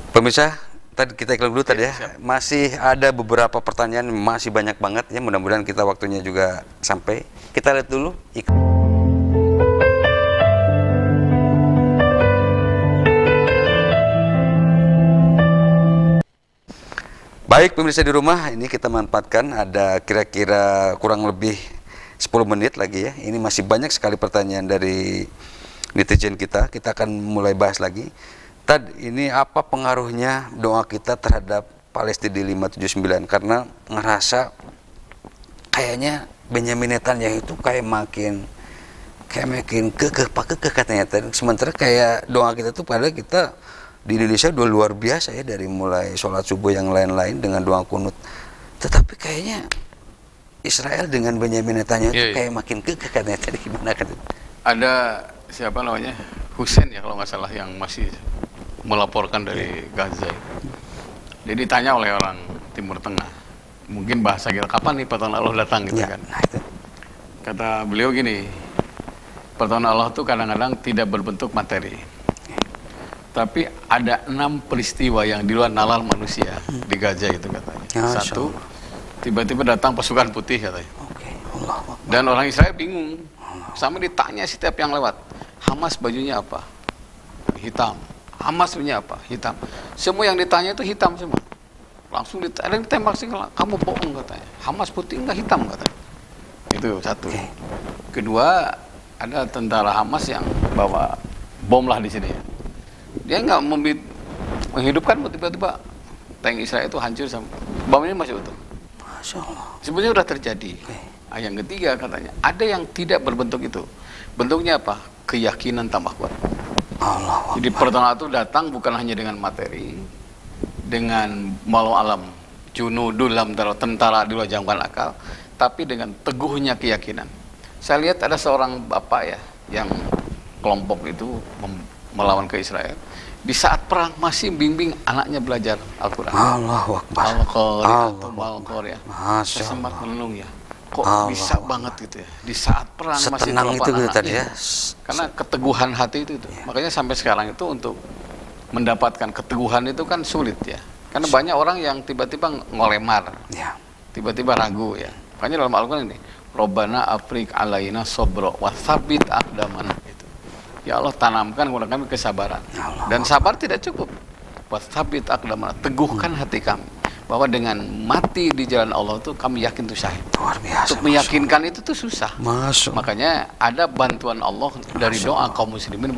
Pemirsa, tadi kita iklan dulu tadi ya. Siap. Masih ada beberapa pertanyaan, masih banyak banget ya. Mudah-mudahan kita waktunya juga sampai. Kita lihat dulu. Baik pemirsa di rumah, ini kita manfaatkan ada kira-kira kurang lebih 10 menit lagi ya. Ini masih banyak sekali pertanyaan dari netizen kita. Kita akan mulai bahas lagi. Tad, ini apa pengaruhnya doa kita terhadap Palestina 579? Karena ngerasa kayaknya Benyamin Netanyahu itu kayak makin kekeh katanya. Sementara kayak doa kita tuh padahal kita di Indonesia udah luar biasa ya, dari mulai sholat subuh yang lain-lain dengan doa kunut. Tetapi kayaknya Israel dengan Benyamin Netanyahu itu kayak makin kekeh katanya. Tadi gimana katanya? Ada siapa namanya? Hussein ya kalau nggak salah yang masih melaporkan dari Gaza. Dia ditanya oleh orang Timur Tengah, mungkin bahasa kita, kapan nih pertolongan Allah datang gitu kan? Nah, itu. Kata beliau gini, pertolongan Allah itu kadang-kadang tidak berbentuk materi, tapi ada 6 peristiwa yang di luar nalar manusia di Gaza itu katanya. Satu, tiba-tiba datang pasukan putih katanya. Dan orang Israel bingung, sampai ditanya setiap yang lewat, Hamas bajunya apa? Hitam. Hamas punya apa? Hitam. Semua yang ditanya itu hitam semua. Langsung ditembak sih, kamu bohong katanya. Hamas putih enggak hitam katanya. Itu satu. Kedua, ada tentara Hamas yang bawa bom lah di sini. Dia nggak menghidupkan, tiba-tiba tank Israel itu hancur sama bom ini masih utuh. Masya Allah. Sebenarnya sudah terjadi. Yang ketiga katanya, ada yang tidak berbentuk itu. Bentuknya apa? Keyakinan tambah kuat. Allah. Jadi pertolongan itu datang bukan hanya dengan materi, dengan malu alam, junudul lam tentara di luar jangkauan akal, tapi dengan teguhnya keyakinan. Saya lihat ada seorang bapak ya, yang kelompok itu melawan ke Israel. Di saat perang masih bimbing anaknya belajar Al-Quran. Allahu Akbar. Al-Qur'an. Saya sempat merenung ya. Kok bisa banget gitu ya, di saat perang masih setenang itu gitu tadi ya. Karena keteguhan hati itu. Makanya sampai sekarang itu untuk mendapatkan keteguhan itu kan sulit ya. Karena banyak orang yang tiba-tiba ngolemar, tiba-tiba ragu ya. Makanya dalam Al-Quran ini, Robbana afrik alaina sobro wa tsabbit aqdamana itu. Ya Allah, tanamkan kepada kami kesabaran. Dan sabar tidak cukup. Wa tsabbit aqdamana, teguhkan hati kami. Bahwa dengan mati di jalan Allah itu kami yakin itu syahid. Luar biasa. Untuk meyakinkan itu tuh susah. Masuk. Makanya ada bantuan Allah dari doa kaum muslimin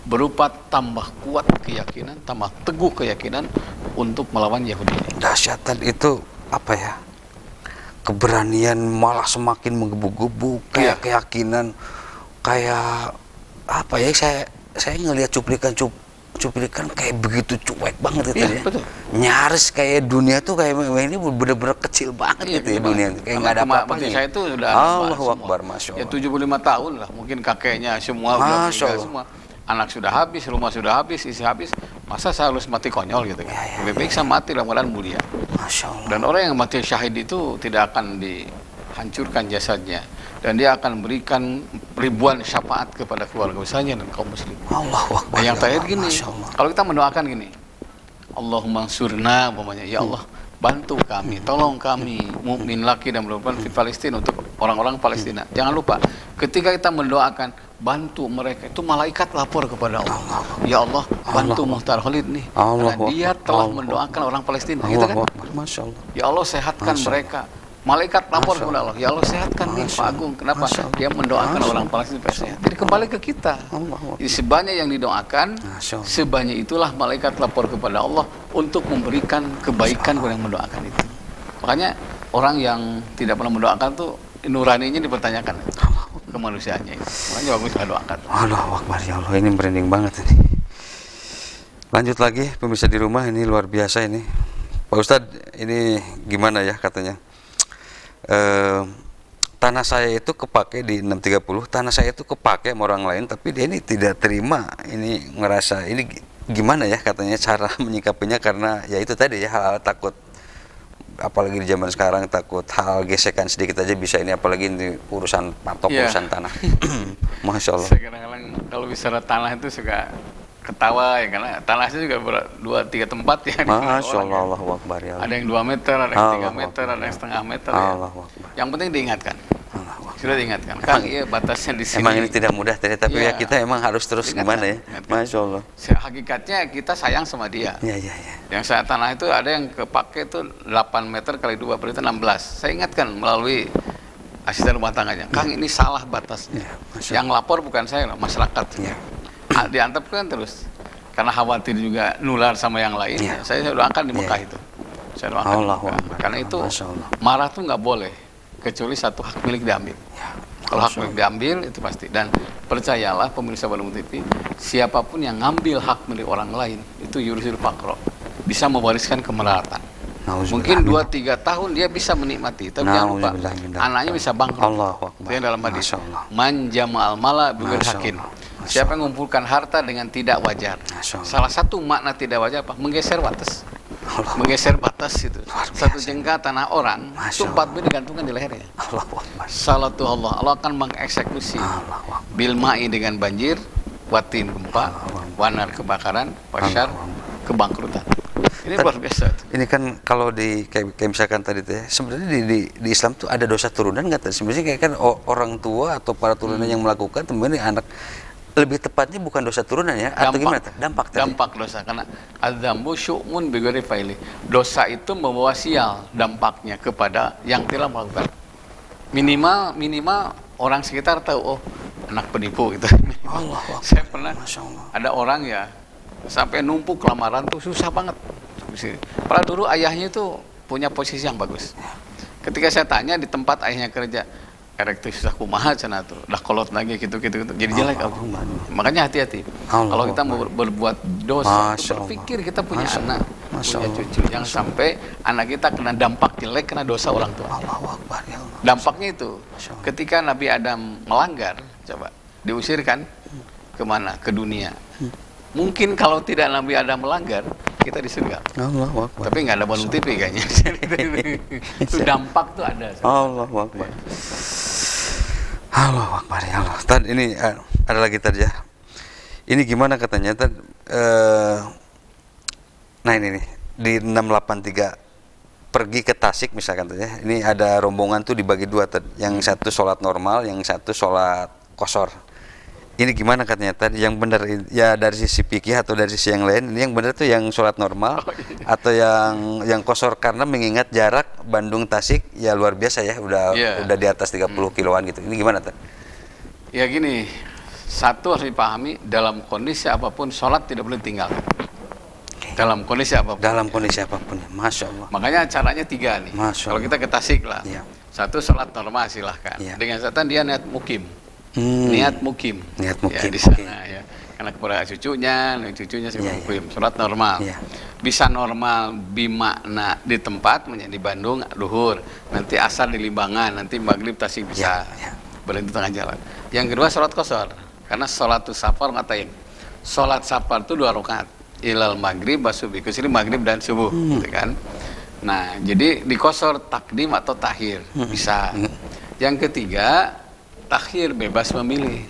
berupa tambah kuat keyakinan, tambah teguh keyakinan untuk melawan Yahudi. Dahsyatan itu apa ya? Keberanian malah semakin menggebu-gebu, kayak keyakinan, kayak apa ya? Saya ngelihat cuplikan kayak begitu cuek banget gitu ya. Betul. Nyaris kayak dunia tuh kayak ini bener-bener kecil banget gitu ya dunia. Kayak nggak ada apa-apanya. Saya itu sudah Allahu Akbar, Masya Allah. Ya 75 tahun lah, mungkin kakeknya semua udah meninggal semua. Anak sudah habis, rumah sudah habis, isi habis. Masa saya harus mati konyol gitu kan? Lebih baik saya mati dalam keadaan mulia. Masya Allah. Dan orang yang mati syahid itu tidak akan dihancurkan jasadnya, dan dia akan memberikan ribuan syafaat kepada keluarga besarnya dan kaum muslim. Allahu Akbar. Nah, yang terakhir gini, Masya Allah. kalau kita mendoakan gini, Allahumma surna, umpamanya, ya Allah bantu kami, tolong kami, mukmin laki dan perempuan di Palestina, untuk orang-orang Palestina. Jangan lupa, ketika kita mendoakan bantu mereka, itu malaikat lapor kepada Allah. Ya Allah, bantu Muhtar Khalid nih, karena dia telah mendoakan orang Palestina, gitu kan? Masya Allah. Ya Allah, sehatkan mereka. Malaikat lapor kepada Allah, ya Allah sehatkan nih Pak Agung. Kenapa? Dia mendoakan orang Palestina supaya sehat. Jadi kembali ke kita. Jadi sebanyak yang didoakan, sebanyak itulah malaikat lapor kepada Allah untuk memberikan kebaikan kepada yang mendoakan itu. Makanya orang yang tidak pernah mendoakan tuh nuraninya dipertanyakan, kemanusiaannya itu. Makanya bagus doakan. Allahu Akbar, ya Allah, ini merinding banget ini. Lanjut lagi pemirsa di rumah, ini luar biasa ini. Pak Ustadz, ini gimana ya katanya? Tanah saya itu kepake di 630, tanah saya itu kepake sama orang lain, tapi dia ini tidak terima, ini ngerasa ini gimana ya katanya cara menyikapinya, karena ya itu tadi ya, hal-hal takut, apalagi di zaman sekarang takut hal gesekan sedikit aja bisa ini, apalagi ini urusan patok, urusan tanah. Masya Allah. Saya kadang-kadang kalau bicara tanah itu suka ketawa ya, karena tanahnya juga 2-3 tempat ya. Masya Allah, Allahu Akbar, ya Allah. Ada yang 2 meter, ada yang 3 meter, ada yang setengah meter ya. Yang penting diingatkan. Sudah diingatkan. Kang, iya batasnya di sini. Emang ini tidak mudah tadi, tapi ya kita emang harus terus gimana ya. Masya Allah. Hakikatnya kita sayang sama dia. Iya. Yang saya tanah itu ada yang kepake itu 8 meter kali 2 berarti 16. Saya ingatkan melalui asisten rumah tangganya. Kang, ini salah batasnya. Yang lapor bukan saya, masyarakat. Diantepkan terus, karena khawatir juga nular sama yang lain. Saya doakan di Mekah itu. Saya doakan di Mekah. Karena itu marah tuh nggak boleh, kecuali satu hak milik diambil. Kalau hak milik diambil itu pasti. Dan percayalah pemirsa Bandung TV, siapapun yang ngambil hak milik orang lain itu yurusil fakro, bisa mewariskan kemelaratan. Mungkin 2-3 tahun dia bisa menikmati, tapi jangan lupa anaknya bisa bangkrut. Itu yang dalam hadis, man jama'al mala bighairi haqqin. Siapa yang mengumpulkan harta dengan tidak wajar. Salah satu makna tidak wajar apa? Menggeser batas. Menggeser batas itu. Satu jengkal tanah orang itu 4 bin digantungkan di lehernya. Salatu Allah akan mengeksekusi bil ma'i dengan banjir, watin gempa, wanar kebakaran, wasyar kebangkrutan. Ini luar biasa. Ini kan kalau di kayak misalkan tadi tuh ya, sebenarnya di Islam tuh ada dosa turunan nggak? Sebenarnya kayak kan orang tua atau para turunan yang melakukan, temen anak, lebih tepatnya bukan dosa turunan ya, atau gimana? Dampak dosa, karena adzambu syu'mun bighairi faili. Dosa itu membawa sial dampaknya kepada yang tidak melakukan. Minimal orang sekitar tahu, oh anak penipu gitu. Saya pernah ada orang ya sampai numpuk lamaran tuh susah banget. Padahal dulu ayahnya itu punya posisi yang bagus. Ketika saya tanya di tempat ayahnya kerja, karakter susah kumaha cenah tuh, dah kolot lagi gitu. Jadi jelek aku. Makanya hati-hati. Kalau kita mau berbuat dosa, berpikir kita punya anak, punya cucu, yang sampai anak kita kena dampak jelek karena dosa orang tua. Dampaknya itu, ketika Nabi Adam melanggar, coba diusirkan kemana? Ke dunia. Mungkin kalau tidak Nabi Adam melanggar, kita di surga. Tapi nggak ada Bandung TV kayaknya. Itu dampak tuh ada. Allahu Akbar. Allahu Akbar, ya Allah. Tad, ini ada lagi tadi ya. Ini gimana katanya tad? Nah ini nih di 683 pergi ke Tasik misalkan tuh ya. Ini ada rombongan tuh dibagi 2 tad. Yang satu sholat normal, yang satu sholat qashar. Ini gimana katanya tadi, yang benar ya dari sisi fikih atau dari sisi yang lain, ini yang benar tuh yang sholat normal atau yang qashar, karena mengingat jarak Bandung Tasik ya luar biasa ya, udah di atas 30 kiloan gitu. Ini gimana tuh? Ya gini, satu harus dipahami, dalam kondisi apapun sholat tidak boleh tinggalkan. Dalam kondisi apapun. Dalam kondisi apapun, Masya Allah. Makanya caranya 3 nih. Kalau kita ke Tasik lah, satu sholat normal silahkan. Dengan catatan dia niat mukim. Niat mukim ya, di sana ya, karena kepada cucunya mukim, sholat normal bisa normal bimakna di tempat, di Bandung duhur, nanti asar di Limbangan, nanti maghrib Tasik bisa berhenti tengah jalan. Yang kedua sholat qashar, karena sholatus safar ngatain sholat safar itu 2 rakaat ilal maghrib basubi, kesini maghrib dan subuh gitu kan. Nah jadi di qashar takdim atau takhir bisa. Yang ketiga takhir bebas memilih.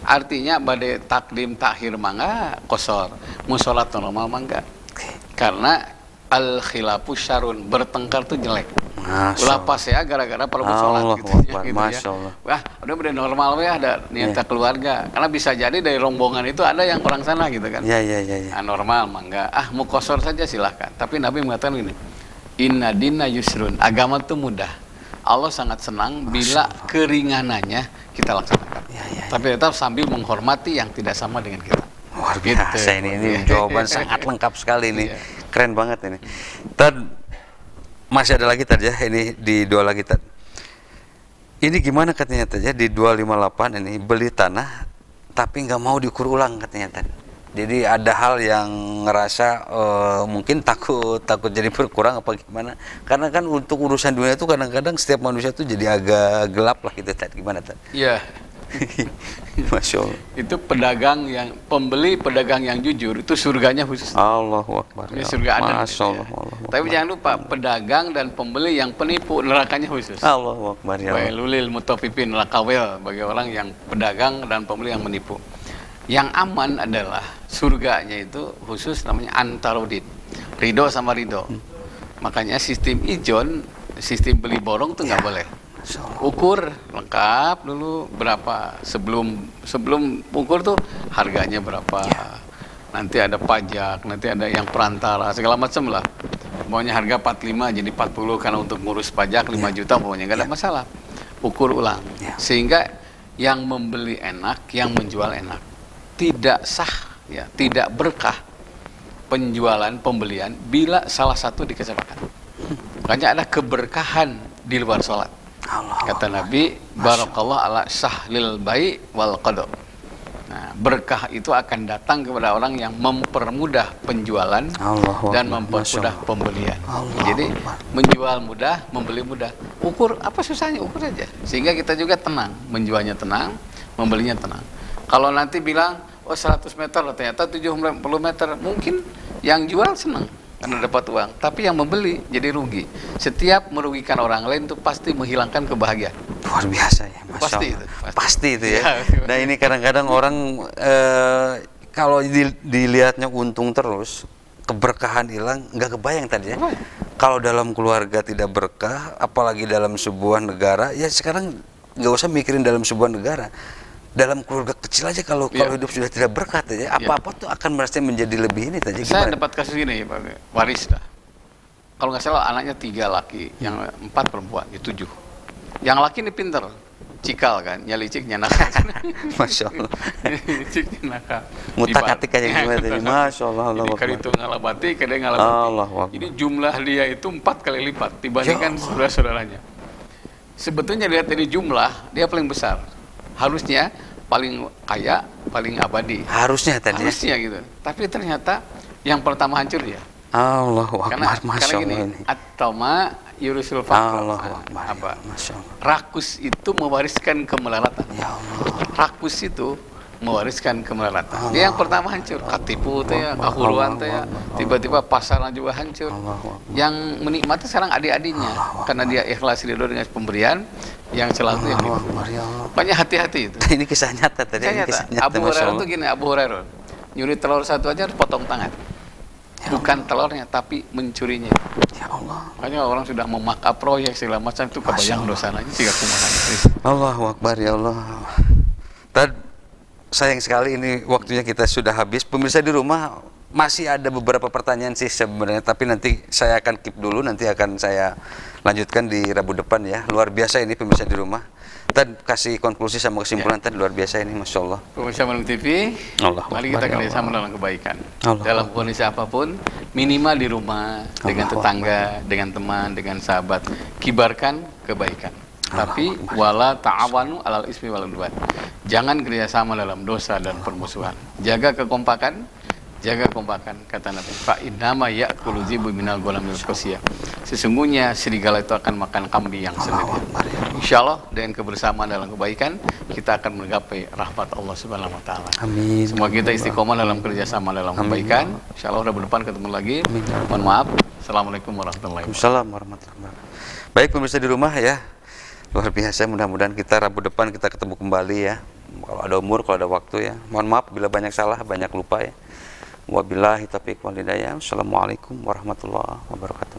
Artinya badai takdim takhir mangga kosor, musolat normal mangga. Karena al khilafu syarun, bertengkar tuh jelek. Ulah pas ya gara-gara perlu sholat gitu, ya, gitu ya. Wah, udah normal ya, ada niat keluarga. Karena bisa jadi dari rombongan itu ada yang orang sana gitu kan. Iya. Normal mangga. Mau kosor saja silahkan. Tapi Nabi mengatakan ini, inna dina yusrun, agama itu mudah. Allah sangat senang bila keringanannya kita laksanakan. Tapi tetap sambil menghormati yang tidak sama dengan kita. Luar biasa ini jawaban sangat lengkap sekali ini. Keren banget ini. Masih ada lagi tadi ya, ini di dua lagi tadi. Ini gimana katanya tadi ya, di 258 ini beli tanah tapi nggak mau diukur ulang katanya tadi. Jadi ada hal yang ngerasa mungkin takut jadi berkurang apa gimana. Karena kan untuk urusan dunia itu kadang-kadang setiap manusia itu jadi agak gelap lah gitu tadi. Gimana tadi? Iya. Masya Allah. Itu pembeli pedagang yang jujur itu surganya khusus. Allahu Akbar. Ini surga ada. Masya Allah. Tapi jangan lupa pedagang dan pembeli yang penipu nerakanya khusus. Allahu Akbar. Wailulil mutaffifin, neraka wel bagi orang yang pedagang dan pembeli yang menipu. Yang aman adalah surganya itu khusus namanya antarudin. Ridho sama ridho. Makanya sistem ijon, sistem beli borong tuh nggak boleh. Ukur lengkap dulu berapa, sebelum ukur tuh harganya berapa, nanti ada pajak, nanti ada yang perantara segala macam lah. Pokoknya harga 45 jadi 40 karena untuk ngurus pajak 5 juta pokoknya nggak ada masalah. Ukur ulang sehingga yang membeli enak, yang menjual enak. Tidak sah ya, tidak berkah penjualan pembelian bila salah satu dikecewakan. Makanya ada keberkahan di luar sholat. Kata Nabi, barakallah ala sahlil bai wal qadar. Nah, berkah itu akan datang kepada orang yang mempermudah penjualan dan mempermudah pembelian. Jadi menjual mudah, membeli mudah. Ukur apa susahnya, ukur aja. Sehingga kita juga tenang, menjualnya tenang, membelinya tenang. Kalau nanti bilang, oh 100 meter, ternyata 70 meter, mungkin yang jual senang karena dapat uang, tapi yang membeli jadi rugi. Setiap merugikan orang lain itu pasti menghilangkan kebahagiaan. Luar biasa ya, Masya Allah. Pasti itu ya. Nah ini kadang-kadang orang kalau dilihatnya untung terus, keberkahan hilang, nggak kebayang tadi ya. Kalau dalam keluarga tidak berkah, apalagi dalam sebuah negara, ya sekarang nggak usah mikirin dalam sebuah negara. Dalam keluarga kecil aja kalau hidup sudah tidak berkat ya, apa-apa tuh akan merasa menjadi lebih ini tadi. Saya dapat kasus ini Pak, waris dah. Kalau nggak salah anaknya 3 laki, yang 4 perempuan, 7. Yang laki ini pinter, cikal kan, nyalicik nyanaka. Masya Allah. Nyalicik nyanaka. Mutak-atik aja gimana tadi, Masya Allah. Jadi kan itu ngalabati, kadang ngalabati. Ini jumlah dia itu 4 kali lipat dibandingkan saudara-saudaranya. Sebetulnya lihat dari jumlah, dia paling besar. Harusnya paling kaya, paling abadi. Harusnya gitu. Tapi ternyata yang pertama hancur dia. Allahu Akbar. Karena gini, at-tama yurusul faqr. Apa? Rakus itu mewariskan kemelaratan. Ya Allah. Rakus itu mewariskan kemelaratan. Dia yang pertama hancur, katipu teh ya, kahuluan teh ya. Tiba-tiba pasarnya juga hancur. Yang menikmati sekarang adik-adiknya karena dia ikhlas ridho dengan pemberian, yang celaka yang itu. Banyak hati-hati itu. Ini kisah nyata tadi. Abu Hurairah itu gini, Abu Hurairah nyuri telur 1 aja harus potong tangan. Bukan telurnya tapi mencurinya. Ya Allah. Makanya orang sudah memakap proyek segala macam itu kebayang dosanya jika kumaha. Allahu Akbar ya Allah. Sayang sekali ini waktunya kita sudah habis. Pemirsa di rumah masih ada beberapa pertanyaan sih sebenarnya, tapi nanti saya akan keep dulu, nanti akan saya lanjutkan di Rabu depan ya. Luar biasa ini pemirsa di rumah. Tad kasih konklusi sama kesimpulan tadi luar biasa ini, Masya Allah. Pemirsa Bandung TV, mari kita kerjasama dalam kebaikan. Dalam kondisi apapun, minimal di rumah, dengan tetangga, dengan teman, dengan sahabat, kibarkan kebaikan. Tapi wala ta'awanu alal ismi wal udwan. Jangan kerjasama dalam dosa dan permusuhan. Jaga kekompakan, kata Nabi. Fa innama ya'kulu dzibu minal ghanamil qasiyah. Sesungguhnya serigala itu akan makan kambing yang sendiri. Insyaallah dengan kebersamaan dalam kebaikan kita akan menggapai rahmat Allah Subhanahu wa taala. Amin. Semoga kita istiqomah dalam kerjasama dalam kebaikan. Insyaallah udah berdepan ketemu lagi. Mohon maaf. Assalamualaikum warahmatullahi wabarakatuh. Waalaikumsalam warahmatullahi wabarakatuh. Baik pemirsa di rumah ya. Luar biasa, mudah-mudahan kita Rabu depan kita ketemu kembali ya. Kalau ada umur, kalau ada waktu ya. Mohon maaf bila banyak salah, banyak lupa ya. Wabillahi taufiq wal hidayah. Assalamualaikum warahmatullahi wabarakatuh.